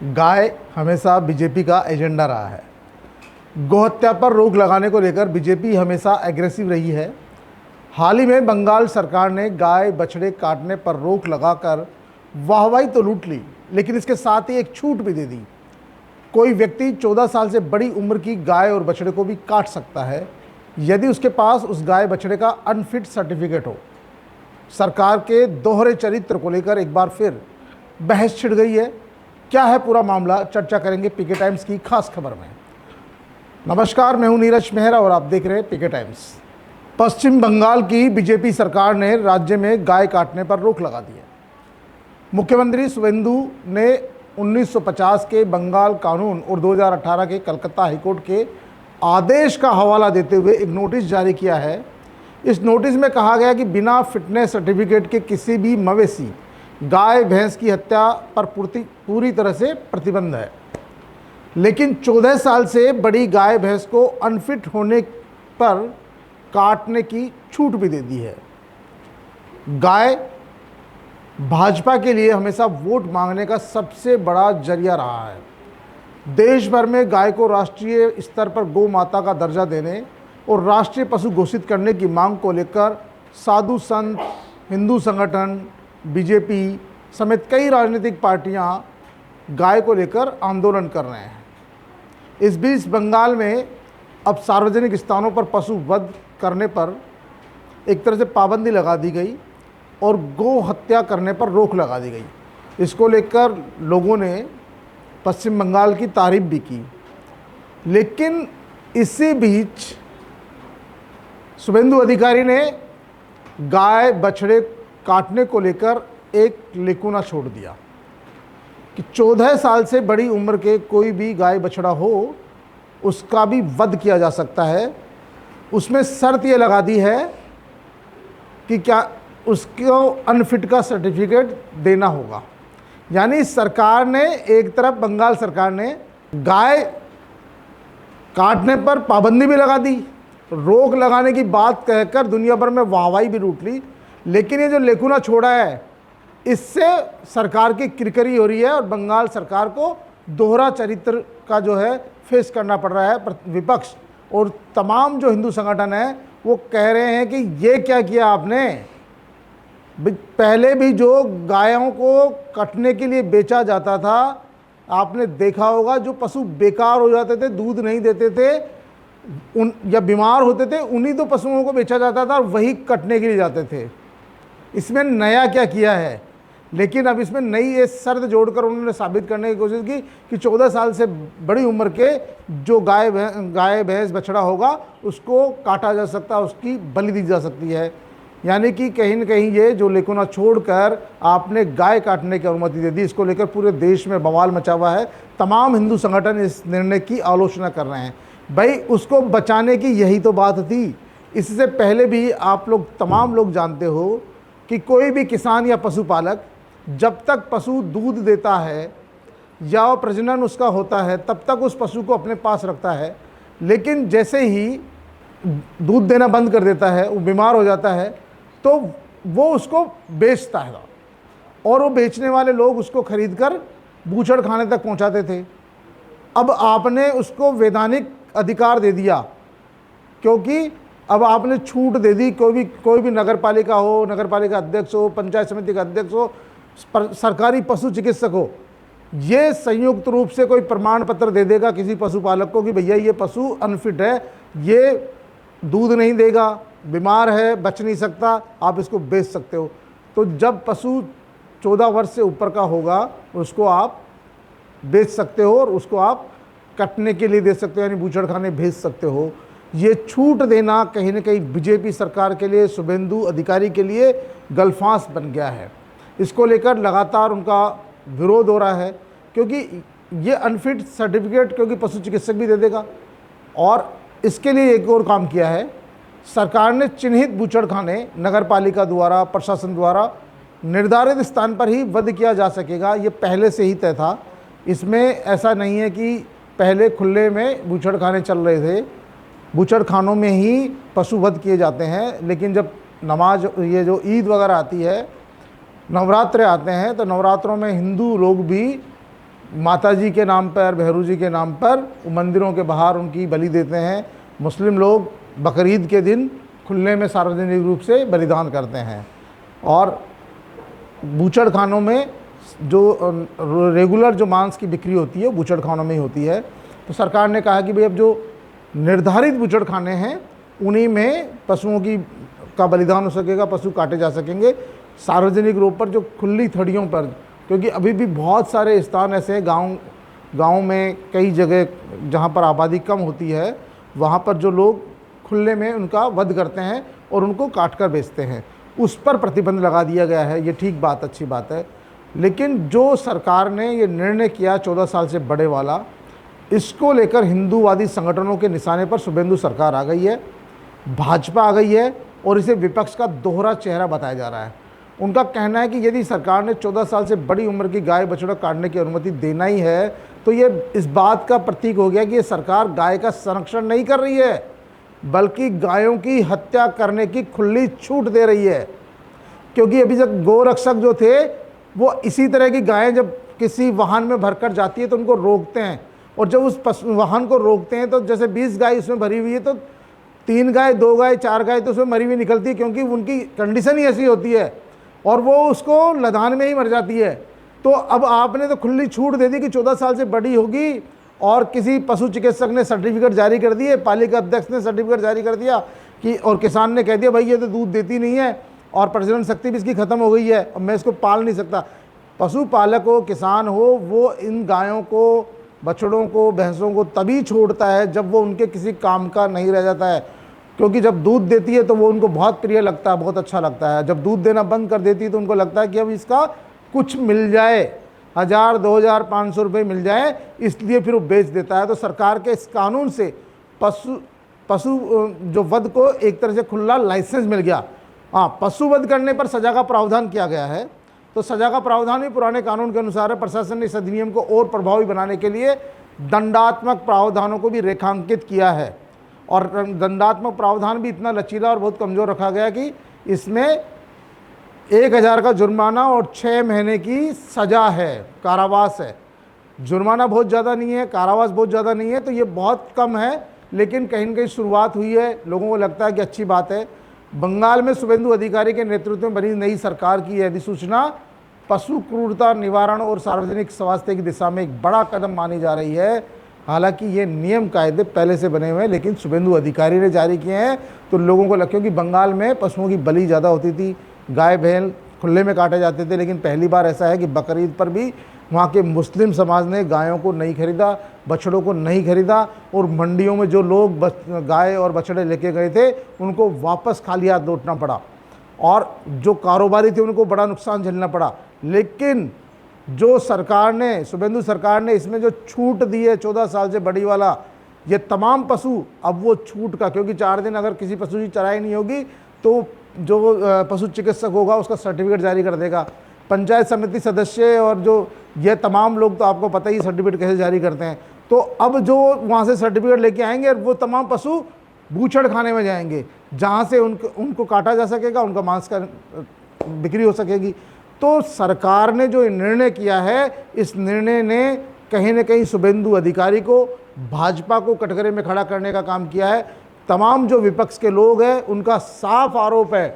गाय हमेशा बीजेपी का एजेंडा रहा है। गोहत्या पर रोक लगाने को लेकर बीजेपी हमेशा एग्रेसिव रही है। हाल ही में बंगाल सरकार ने गाय बछड़े काटने पर रोक लगाकर वाहवाही तो लूट ली, लेकिन इसके साथ ही एक छूट भी दे दी। कोई व्यक्ति 14 साल से बड़ी उम्र की गाय और बछड़े को भी काट सकता है यदि उसके पास उस गाय बछड़े का अनफिट सर्टिफिकेट हो। सरकार के दोहरे चरित्र को लेकर एक बार फिर बहस छिड़ गई है। क्या है पूरा मामला, चर्चा करेंगे पीके टाइम्स की खास खबर में। नमस्कार, मैं हूं नीरज मेहरा और आप देख रहे हैं पीके टाइम्स। पश्चिम बंगाल की बीजेपी सरकार ने राज्य में गाय काटने पर रोक लगा दी है। मुख्यमंत्री शुवेंदु ने 1950 के बंगाल कानून और 2018 के कलकत्ता हाईकोर्ट के आदेश का हवाला देते हुए एक नोटिस जारी किया है। इस नोटिस में कहा गया कि बिना फिटनेस सर्टिफिकेट के किसी भी मवेशी गाय भैंस की हत्या पर पूरी तरह से प्रतिबंध है, लेकिन 14 साल से बड़ी गाय भैंस को अनफिट होने पर काटने की छूट भी दे दी है। गाय भाजपा के लिए हमेशा वोट मांगने का सबसे बड़ा जरिया रहा है। देश भर में गाय को राष्ट्रीय स्तर पर गौ माता का दर्जा देने और राष्ट्रीय पशु घोषित करने की मांग को लेकर साधु संत, हिंदू संगठन, बीजेपी समेत कई राजनीतिक पार्टियां गाय को लेकर आंदोलन कर रहे हैं। इस बीच बंगाल में अब सार्वजनिक स्थानों पर पशु वध करने पर एक तरह से पाबंदी लगा दी गई और गौ हत्या करने पर रोक लगा दी गई। इसको लेकर लोगों ने पश्चिम बंगाल की तारीफ भी की, लेकिन इसी बीच शुभेंदु अधिकारी ने गाय बछड़े काटने को लेकर एक लेकुना छोड़ दिया कि 14 साल से बड़ी उम्र के कोई भी गाय बछड़ा हो उसका भी वध किया जा सकता है। उसमें शर्त ये लगा दी है कि क्या उसको अनफिट का सर्टिफिकेट देना होगा। यानी सरकार ने एक तरफ, बंगाल सरकार ने गाय काटने पर पाबंदी भी लगा दी, रोक लगाने की बात कहकर दुनिया भर में वाहवाही भी लूट ली, लेकिन ये जो लेकुना छोड़ा है इससे सरकार की किरकिरी हो रही है और बंगाल सरकार को दोहरा चरित्र का जो है फेस करना पड़ रहा है। विपक्ष और तमाम जो हिंदू संगठन है वो कह रहे हैं कि ये क्या किया आपने। पहले भी जो गायों को कटने के लिए बेचा जाता था, आपने देखा होगा, जो पशु बेकार हो जाते थे, दूध नहीं देते थे या बीमार होते थे, उन्हीं तो पशुओं को बेचा जाता था और वही कटने के लिए जाते थे। इसमें नया क्या किया है, लेकिन अब इसमें नई ये शर्त जोड़कर उन्होंने साबित करने की कोशिश की कि 14 साल से बड़ी उम्र के जो गाय भैंस बछड़ा होगा उसको काटा जा सकता है, उसकी बलि दी जा सकती है। यानी कि कहीं न कहीं ये जो लेकुना छोड़कर आपने गाय काटने की अनुमति दे दी, इसको लेकर पूरे देश में बवाल मचा हुआ है। तमाम हिंदू संगठन इस निर्णय की आलोचना कर रहे हैं। भाई, उसको बचाने की यही तो बात थी। इससे पहले भी आप लोग, तमाम लोग जानते हो कि कोई भी किसान या पशुपालक जब तक पशु दूध देता है या प्रजनन उसका होता है तब तक उस पशु को अपने पास रखता है, लेकिन जैसे ही दूध देना बंद कर देता है, वो बीमार हो जाता है, तो वो उसको बेचता है और वो बेचने वाले लोग उसको खरीद कर बूचड़ खाने तक पहुंचाते थे। अब आपने उसको वैधानिक अधिकार दे दिया, क्योंकि अब आपने छूट दे दी। कोई भी नगर पालिका हो, नगर पालिका अध्यक्ष हो, पंचायत समिति का अध्यक्ष हो, सरकारी पशु चिकित्सक हो, ये संयुक्त रूप से कोई प्रमाण पत्र दे देगा किसी पशुपालक को कि भैया ये पशु अनफिट है, ये दूध नहीं देगा, बीमार है, बच नहीं सकता, आप इसको बेच सकते हो। तो जब पशु 14 वर्ष से ऊपर का होगा उसको आप बेच सकते हो और उसको आप कटने के लिए दे सकते हो, यानी बूचड़ खाने भेज सकते हो। ये छूट देना कहीं न कहीं बीजेपी सरकार के लिए, शुभेंदु अधिकारी के लिए गलफांस बन गया है। इसको लेकर लगातार उनका विरोध हो रहा है, क्योंकि ये अनफिट सर्टिफिकेट क्योंकि पशु चिकित्सक भी दे देगा। और इसके लिए एक और काम किया है सरकार ने, चिन्हित बूचड़खाने नगर पालिका द्वारा, प्रशासन द्वारा निर्धारित स्थान पर ही वध किया जा सकेगा। ये पहले से ही तय था। इसमें ऐसा नहीं है कि पहले खुले में बूचड़खाने चल रहे थे, बूचड़खानों में ही पशु वध किए जाते हैं। लेकिन जब नमाज, ये जो ईद वगैरह आती है, नवरात्रे आते हैं, तो नवरात्रों में हिंदू लोग भी माता जी के नाम पर, भैरू जी के नाम पर मंदिरों के बाहर उनकी बलि देते हैं। मुस्लिम लोग बकरीद के दिन खुले में सार्वजनिक रूप से बलिदान करते हैं। और बूचड़ खानों में जो रेगुलर जो मांस की बिक्री होती है वो बूचड़ खानों में ही होती है। तो सरकार ने कहा कि भाई अब जो निर्धारित बूचड़ खाने हैं उन्हीं में पशुओं का बलिदान हो सकेगा, पशु काटे जा सकेंगे सार्वजनिक रूप पर, जो खुली थड़ियों पर। क्योंकि अभी भी बहुत सारे स्थान ऐसे हैं गाँव में, कई जगह जहाँ पर आबादी कम होती है, वहाँ पर जो लोग खुले में उनका वध करते हैं और उनको काट कर बेचते हैं, उस पर प्रतिबंध लगा दिया गया है। ये ठीक बात, अच्छी बात है। लेकिन जो सरकार ने ये निर्णय किया 14 साल से बड़े वाला, इसको लेकर हिंदूवादी संगठनों के निशाने पर शुभेंदु सरकार आ गई है, भाजपा आ गई है और इसे विपक्ष का दोहरा चेहरा बताया जा रहा है। उनका कहना है कि यदि सरकार ने 14 साल से बड़ी उम्र की गाय बछड़ा काटने की अनुमति देना ही है तो ये इस बात का प्रतीक हो गया कि ये सरकार गाय का संरक्षण नहीं कर रही है, बल्कि गायों की हत्या करने की खुली छूट दे रही है। क्योंकि अभी तक गोरक्षक जो थे वो इसी तरह की गायें जब किसी वाहन में भरकर जाती है तो उनको रोकते हैं, और जब उस वाहन को रोकते हैं तो जैसे 20 गाय उसमें भरी हुई है तो 3 गाय, 2 गाय, 4 गाय तो उसमें मरी हुई निकलती है, क्योंकि उनकी कंडीशन ही ऐसी होती है और वो उसको लदान में ही मर जाती है। तो अब आपने तो खुली छूट दे दी कि 14 साल से बड़ी होगी, और किसी पशु चिकित्सक ने सर्टिफिकेट जारी कर दिए, पालिका अध्यक्ष ने सर्टिफिकेट जारी कर दिया कि, और किसान ने कह दिया भाई ये तो दूध देती नहीं है और प्रजनन शक्ति भी इसकी ख़त्म हो गई है, अब मैं इसको पाल नहीं सकता। पशुपालक हो, किसान हो, वो इन गायों को, बछड़ों को, भैंसों को तभी छोड़ता है जब वो उनके किसी काम का नहीं रह जाता है। क्योंकि जब दूध देती है तो वो उनको बहुत प्रिय लगता है, बहुत अच्छा लगता है। जब दूध देना बंद कर देती है तो उनको लगता है कि अब इसका कुछ मिल जाए, 1000, 2000, 500 रुपये मिल जाए, इसलिए फिर वो बेच देता है। तो सरकार के इस कानून से पशु जो वध को एक तरह से खुला लाइसेंस मिल गया। हाँ, पशु वध करने पर सजा का प्रावधान किया गया है, तो सजा का प्रावधान भी पुराने कानून के अनुसार है। प्रशासन ने इस अधिनियम को और प्रभावी बनाने के लिए दंडात्मक प्रावधानों को भी रेखांकित किया है, और दंडात्मक प्रावधान भी इतना लचीला और बहुत कमज़ोर रखा गया कि इसमें 1000 का जुर्माना और 6 महीने की सज़ा है, कारावास है। जुर्माना बहुत ज़्यादा नहीं है, कारावास बहुत ज़्यादा नहीं है, तो ये बहुत कम है, लेकिन कहीं न कहीं शुरुआत हुई है। लोगों को लगता है कि अच्छी बात है। बंगाल में शुभेंदु अधिकारी के नेतृत्व में बनी नई सरकार की यह अधिसूचना पशु क्रूरता निवारण और सार्वजनिक स्वास्थ्य की दिशा में एक बड़ा कदम मानी जा रही है। हालांकि ये नियम कायदे पहले से बने हुए हैं, लेकिन शुभेंदु अधिकारी ने जारी किए हैं, तो लोगों को लगा, क्योंकि बंगाल में पशुओं की बलि ज़्यादा होती थी, गाय बैल खुले में काटे जाते थे, लेकिन पहली बार ऐसा है कि बकरीद पर भी वहाँ के मुस्लिम समाज ने गायों को नहीं खरीदा, बछड़ों को नहीं खरीदा, और मंडियों में जो लोग गाय और बछड़े लेके गए थे उनको वापस खाली हाथ लौटना पड़ा, और जो कारोबारी थे उनको बड़ा नुकसान झेलना पड़ा। लेकिन जो सरकार ने, शुभेंदु सरकार ने इसमें जो छूट दी है 14 साल से बड़ी वाला, ये तमाम पशु अब वो छूट का, क्योंकि 4 दिन अगर किसी पशु की चराई नहीं होगी तो जो पशु चिकित्सक होगा उसका सर्टिफिकेट जारी कर देगा। पंचायत समिति सदस्य और जो ये तमाम लोग, तो आपको पता ही सर्टिफिकेट कैसे जारी करते हैं। तो अब जो वहाँ से सर्टिफिकेट लेके आएंगे वो तमाम पशु बूचड़ खाने में जाएंगे, जहाँ से उनको काटा जा सकेगा, उनका मांस का बिक्री हो सकेगी। तो सरकार ने जो निर्णय किया है, इस निर्णय ने कहीं न कहीं शुभेंदु अधिकारी को, भाजपा को कटघरे में खड़ा करने का काम किया है। तमाम जो विपक्ष के लोग हैं उनका साफ आरोप है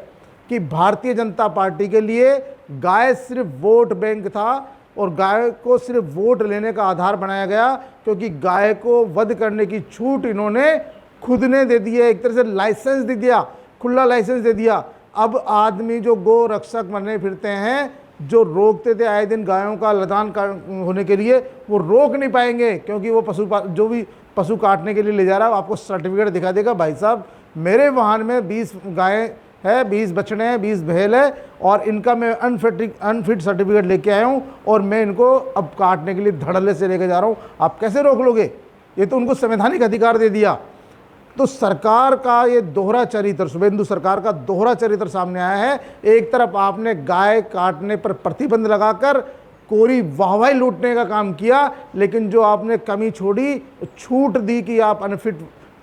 कि भारतीय जनता पार्टी के लिए गाय सिर्फ वोट बैंक था, और गाय को सिर्फ वोट लेने का आधार बनाया गया, क्योंकि गाय को वध करने की छूट इन्होंने खुद ने दे दी है। एक तरह से लाइसेंस दे दिया, खुला लाइसेंस दे दिया। अब आदमी जो गो रक्षक बने फिरते हैं, जो रोकते थे आए दिन गायों का लदान होने के लिए, वो रोक नहीं पाएंगे, क्योंकि वो जो भी पशु काटने के लिए ले जा रहा है आपको सर्टिफिकेट दिखा देगा, भाई साहब मेरे वाहन में 20 गायें है, 20 बछड़े हैं, 20 भैल है, और इनका मैं अनफिट सर्टिफिकेट लेके आया हूँ, और मैं इनको अब काटने के लिए धड़ल्ले से लेके जा रहा हूँ। आप कैसे रोक लोगे? ये तो उनको संवैधानिक अधिकार दे दिया। तो सरकार का ये दोहरा चरित्र, शुभेंदु सरकार का दोहरा चरित्र सामने आया है। एक तरफ आपने गाय काटने पर प्रतिबंध लगाकर कोरी वाहवाही लूटने का काम किया, लेकिन जो आपने कमी छोड़ी, छूट दी कि आप अनफिट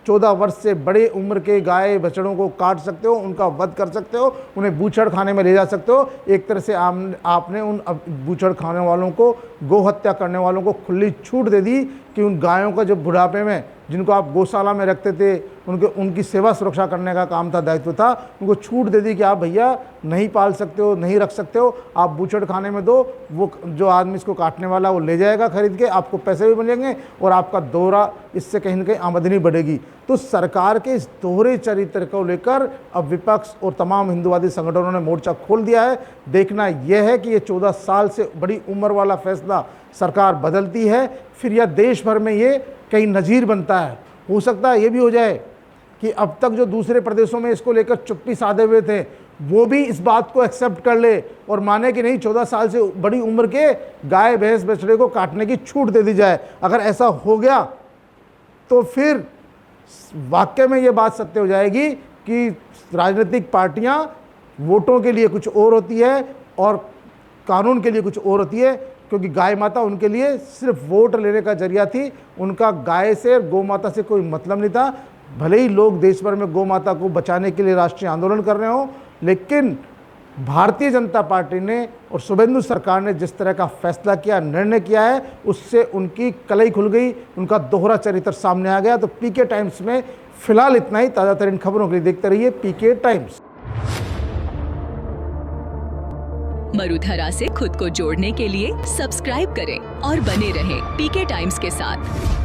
14 वर्ष से बड़े उम्र के गाय बछड़ों को काट सकते हो, उनका वध कर सकते हो, उन्हें बूचड़ खाने में ले जा सकते हो। एक तरह से आपने उन बूचड़ खाने वालों को गौ हत्या करने वालों को खुली छूट दे दी कि उन गायों का जो बुढ़ापे में जिनको आप गौशाला में रखते थे, उनकी सेवा सुरक्षा करने का काम था, दायित्व था, उनको छूट दे दी कि आप भैया नहीं पाल सकते हो, नहीं रख सकते हो, आप बूचड़ खाने में दो, वो जो आदमी इसको काटने वाला वो ले जाएगा खरीद के, आपको पैसे भी मिलेंगे और आपका दोहरा इससे कहीं ना कहीं आमदनी बढ़ेगी। तो सरकार के इस दोहरे चरित्र को लेकर अब विपक्ष और तमाम हिंदुवादी संगठनों ने मोर्चा खोल दिया है। देखना यह है कि ये 14 साल से बड़ी उम्र वाला फैसला सरकार बदलती है, फिर यह देश भर में ये कहीं नज़ीर बनता है। हो सकता है ये भी हो जाए कि अब तक जो दूसरे प्रदेशों में इसको लेकर चुप्पी साधे हुए थे वो भी इस बात को एक्सेप्ट कर ले और माने कि नहीं 14 साल से बड़ी उम्र के गाय भैंस बछड़े को काटने की छूट दे दी जाए। अगर ऐसा हो गया तो फिर वाकई में ये बात सत्य हो जाएगी कि राजनीतिक पार्टियां वोटों के लिए कुछ और होती है और कानून के लिए कुछ और होती है, क्योंकि गाय माता उनके लिए सिर्फ वोट लेने का जरिया थी। उनका गाय से, गौ माता से कोई मतलब नहीं था। भले ही लोग देश भर में गौ माता को बचाने के लिए राष्ट्रीय आंदोलन कर रहे हो, लेकिन भारतीय जनता पार्टी ने और शुभेंदु सरकार ने जिस तरह का फैसला किया, निर्णय किया है, उससे उनकी कलई खुल गई, उनका दोहरा चरित्र सामने आ गया। तो पीके टाइम्स में फिलहाल इतना ही। ताज़ा तरीन खबरों के लिए देखते रहिए पीके टाइम्स। मरुधरा से खुद को जोड़ने के लिए सब्सक्राइब करें और बने रहें पीके टाइम्स के साथ।